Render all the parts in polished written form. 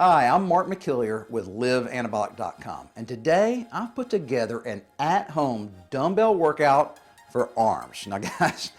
Hi, I'm Mark McKillier with liveanabolic.com, and today I've put together an at-home dumbbell workout for arms. Now guys,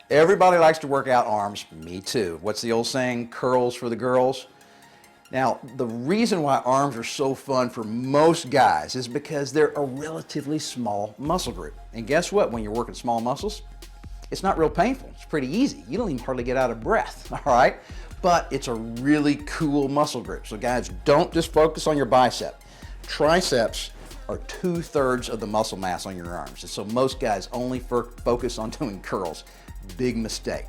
everybody likes to work out arms, me too. What's the old saying, curls for the girls? Now, the reason why arms are so fun for most guys is because they're a relatively small muscle group. And guess what, when you're working small muscles, it's not real painful, it's pretty easy. You don't even hardly get out of breath, all right? But it's a really cool muscle group. So guys, don't just focus on your bicep. Triceps are 2/3 of the muscle mass on your arms. And so most guys only focus on doing curls. Big mistake.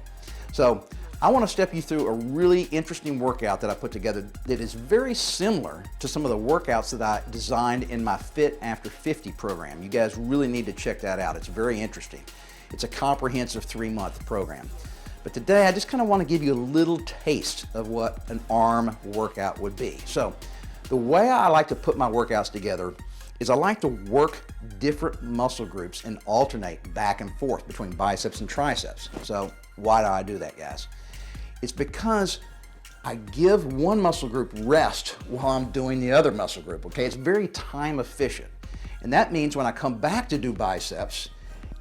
So I want to step you through a really interesting workout that I put together that is very similar to some of the workouts that I designed in my Fit After 50 program. You guys really need to check that out. It's very interesting. It's a comprehensive 3-month program. But today I just kind of want to give you a little taste of what an arm workout would be. So the way I like to put my workouts together is I like to work different muscle groups and alternate back and forth between biceps and triceps. So why do I do that, guys? It's because I give one muscle group rest while I'm doing the other muscle group, okay? It's very time efficient. And that means when I come back to do biceps,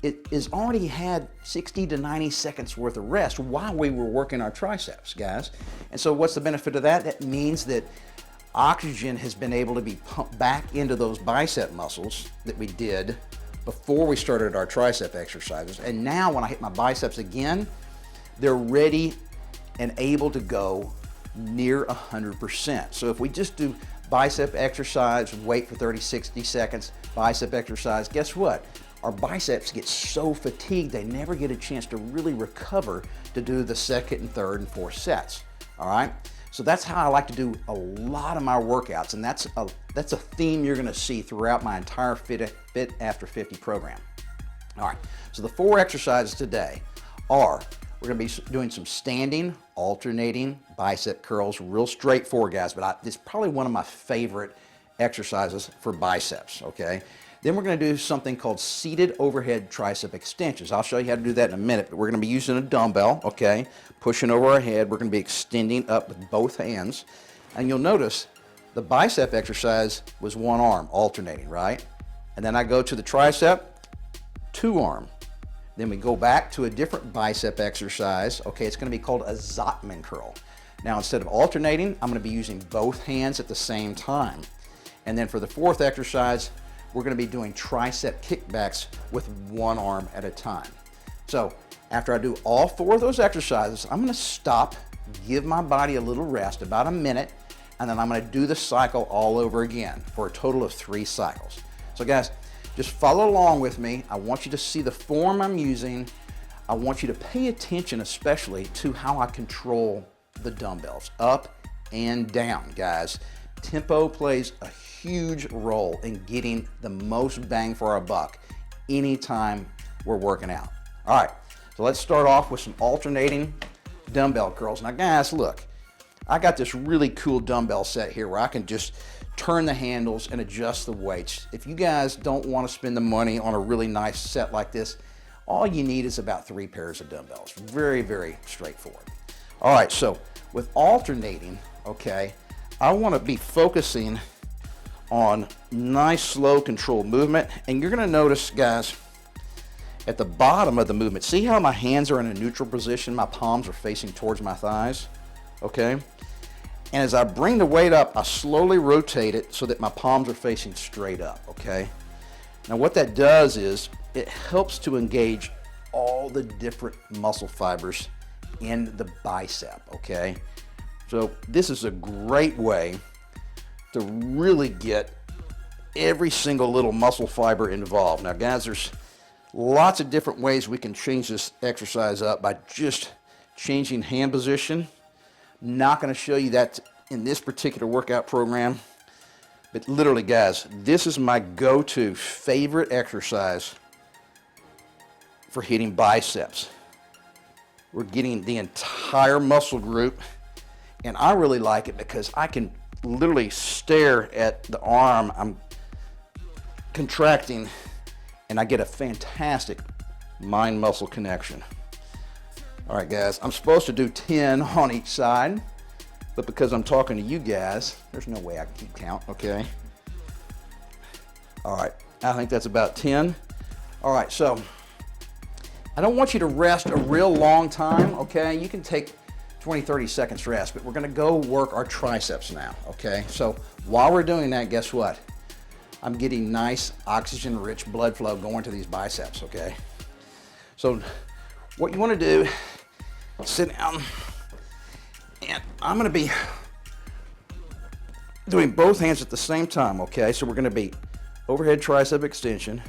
it has already had 60 to 90 seconds worth of rest while we were working our triceps, guys. And so what's the benefit of that? That means that oxygen has been able to be pumped back into those bicep muscles that we did before we started our tricep exercises. And now when I hit my biceps again, they're ready and able to go near 100%. So if we just do bicep exercise, wait for 30, 60 seconds, bicep exercise, guess what? Our biceps get so fatigued they never get a chance to really recover to do the second and third and fourth sets, all right? So that's how I like to do a lot of my workouts, and that's a theme you're gonna see throughout my entire Fit After 50 program. All right, so the 4 exercises today are, we're gonna be doing some standing, alternating bicep curls, real straightforward, guys, but it's probably one of my favorite exercises for biceps, okay? Then we're going to do something called seated overhead tricep extensions. I'll show you how to do that in a minute, but we're going to be using a dumbbell, okay? Pushing over our head. We're going to be extending up with both hands. And you'll notice the bicep exercise was one arm, alternating, right? And then I go to the tricep, 2 arm. Then we go back to a different bicep exercise. Okay, it's going to be called a Zottman curl. Now, instead of alternating, I'm going to be using both hands at the same time. And then for the 4th exercise, we're going to be doing tricep kickbacks with 1 arm at a time. So after I do all 4 of those exercises, I'm going to stop, give my body a little rest, about a minute, and then I'm going to do the cycle all over again for a total of 3 cycles. So guys, just follow along with me. I want you to see the form I'm using. I want you to pay attention especially to how I control the dumbbells, up and down, guys. Tempo plays a huge role in getting the most bang for our buck anytime we're working out. All right, so let's start off with some alternating dumbbell curls. Now guys, look, I got this really cool dumbbell set here where I can just turn the handles and adjust the weights. If you guys don't want to spend the money on a really nice set like this, all you need is about 3 pairs of dumbbells. Very, very straightforward. All right, so with alternating, okay, I want to be focusing on nice, slow, controlled movement. And you're going to notice, guys, at the bottom of the movement, see how my hands are in a neutral position? My palms are facing towards my thighs, okay? And as I bring the weight up, I slowly rotate it so that my palms are facing straight up, okay? Now what that does is it helps to engage all the different muscle fibers in the bicep, okay? So this is a great way to really get every single little muscle fiber involved. Now guys, there's lots of different ways we can change this exercise up by just changing hand position. Not going to show you that in this particular workout program, but literally guys, this is my go-to favorite exercise for hitting biceps. We're getting the entire muscle group, and I really like it because I can literally stare at the arm I'm contracting, and I get a fantastic mind-muscle connection. All right, guys, I'm supposed to do 10 on each side. but because I'm talking to you guys, there's no way I can keep count, okay? All right, I think that's about 10. All right, so I don't want you to rest a real long time, okay? You can take 20, 30 seconds rest, but we're gonna go work our triceps now, okay? So while we're doing that, guess what? I'm getting nice oxygen-rich blood flow going to these biceps, okay? So what you wanna do, sit down, and I'm gonna be doing both hands at the same time, okay? So we're gonna be overhead tricep extension,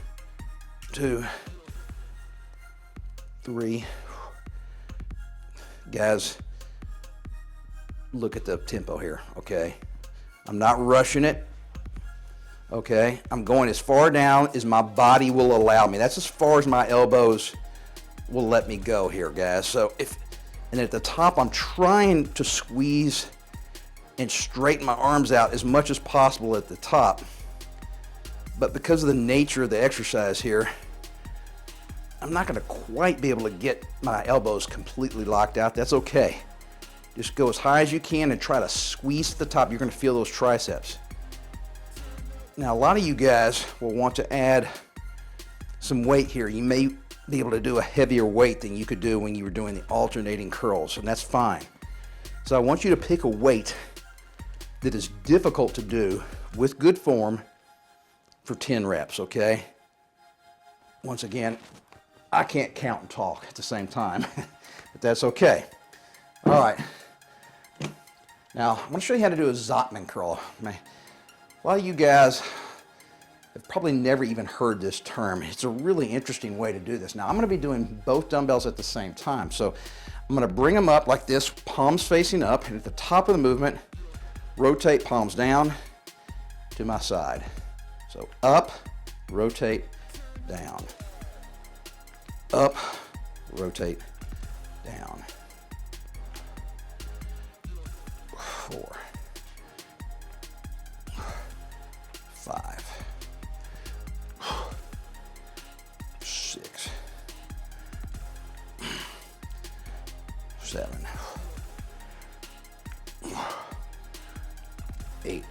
2, 3. Guys, look at the tempo here, okay? I'm not rushing it, okay? I'm going as far down as my body will allow me. That's as far as my elbows will let me go here, guys. So and at the top, I'm trying to squeeze and straighten my arms out as much as possible at the top. But because of the nature of the exercise here, I'm not gonna quite be able to get my elbows completely locked out. That's okay. Just go as high as you can and try to squeeze at the top. You're gonna feel those triceps. Now, a lot of you guys will want to add some weight here. You may be able to do a heavier weight than you could do when you were doing the alternating curls, and that's fine. So I want you to pick a weight that is difficult to do with good form for 10 reps, okay? Once again, I can't count and talk at the same time, but that's okay. All right. Now, I'm gonna show you how to do a Zottman curl. A lot of you guys have probably never even heard this term. It's a really interesting way to do this. Now, I'm gonna be doing both dumbbells at the same time. So I'm gonna bring them up like this, palms facing up, and at the top of the movement, rotate palms down to my side. So up, rotate, down. Up, rotate, down. 4, 5, 6, 7, 8,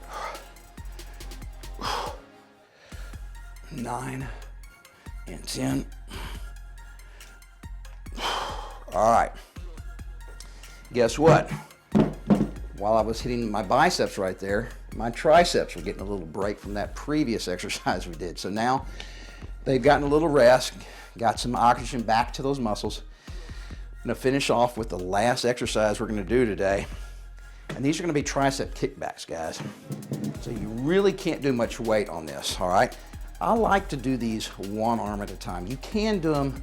9, and 10. All right. Guess what? While I was hitting my biceps right there, my triceps were getting a little break from that previous exercise we did. So now they've gotten a little rest, got some oxygen back to those muscles. I'm gonna finish off with the last exercise we're gonna do today. And these are gonna be tricep kickbacks, guys. So you really can't do much weight on this, all right? I like to do these one arm at a time. You can do them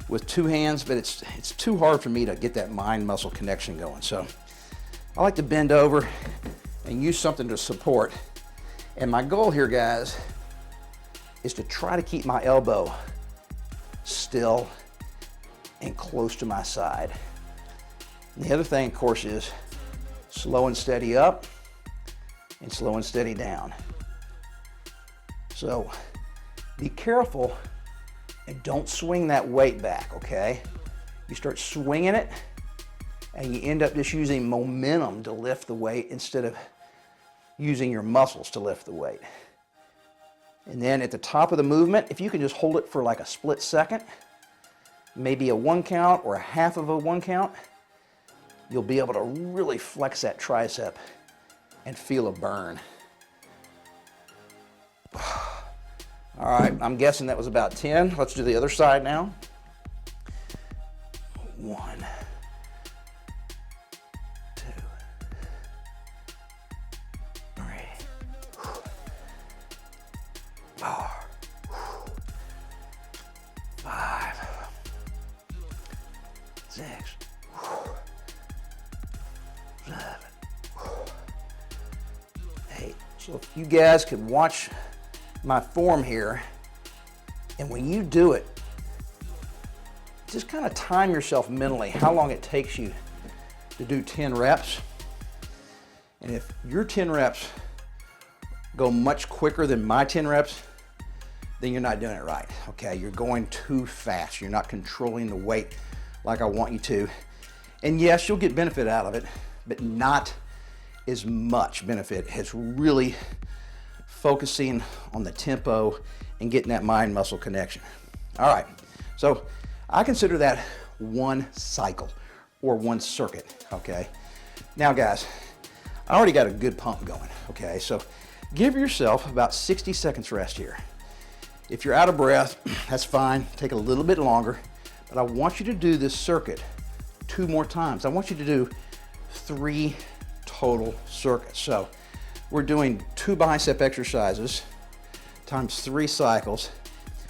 with 2 hands, but it's too hard for me to get that mind-muscle connection going. So I like to bend over and use something to support. And my goal here, guys, is to try to keep my elbow still and close to my side. And the other thing, of course, is slow and steady up and slow and steady down. So be careful and don't swing that weight back, okay? You start swinging it and you end up just using momentum to lift the weight instead of using your muscles to lift the weight. And then at the top of the movement, if you can just hold it for like a split second, maybe a 1 count or a half of a 1 count, you'll be able to really flex that tricep and feel a burn. All right, I'm guessing that was about 10. Let's do the other side now. 1, 2, 3, 4, 5, 6, 7, 8. So if you guys could watch my form here, and when you do it, just kind of time yourself mentally how long it takes you to do 10 reps. And if your 10 reps go much quicker than my 10 reps, then you're not doing it right, okay? You're going too fast. You're not controlling the weight like I want you to. And yes, you'll get benefit out of it, but not as much benefit as really focusing on the tempo and getting that mind muscle connection. All right, so I consider that one cycle or one circuit, okay? Now guys, I already got a good pump going, okay? So give yourself about 60 seconds rest here. If you're out of breath, that's fine, take a little bit longer, but I want you to do this circuit 2 more times. I want you to do 3 total circuits. So we're doing 2 bicep exercises times 3 cycles.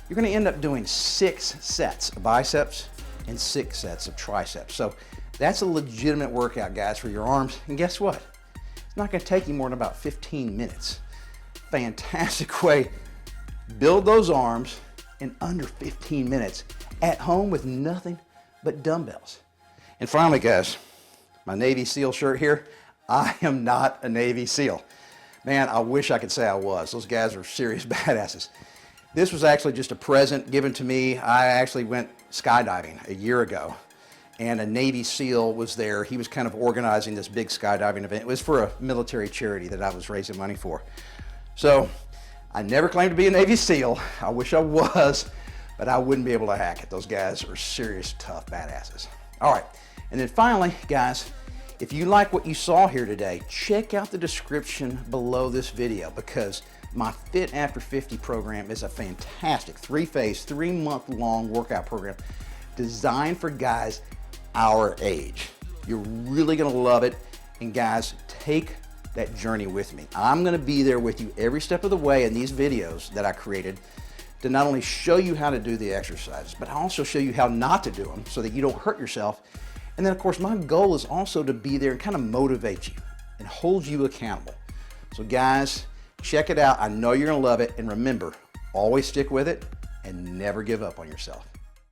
You're gonna end up doing 6 sets of biceps and 6 sets of triceps. So that's a legitimate workout, guys, for your arms. And guess what? It's not gonna take you more than about 15 minutes. Fantastic way. Build those arms in under 15 minutes at home with nothing but dumbbells. And finally, guys, my Navy SEAL shirt here, I am not a Navy SEAL. Man, I wish I could say I was. Those guys are serious badasses. This was actually just a present given to me. I actually went skydiving a year ago, and a Navy SEAL was there. He was kind of organizing this big skydiving event. It was for a military charity that I was raising money for. So I never claimed to be a Navy SEAL. I wish I was, but I wouldn't be able to hack it. Those guys are serious, tough badasses. All right, and then finally, guys, if you like what you saw here today, check out the description below this video, because my Fit After 50 program is a fantastic 3-phase, 3-month-long workout program designed for guys our age. You're really gonna love it, and guys, take that journey with me. I'm gonna be there with you every step of the way in these videos that I created to not only show you how to do the exercises, but also show you how not to do them so that you don't hurt yourself. And then of course, my goal is also to be there and kind of motivate you and hold you accountable. So guys, check it out. I know you're gonna love it. And remember, always stick with it and never give up on yourself.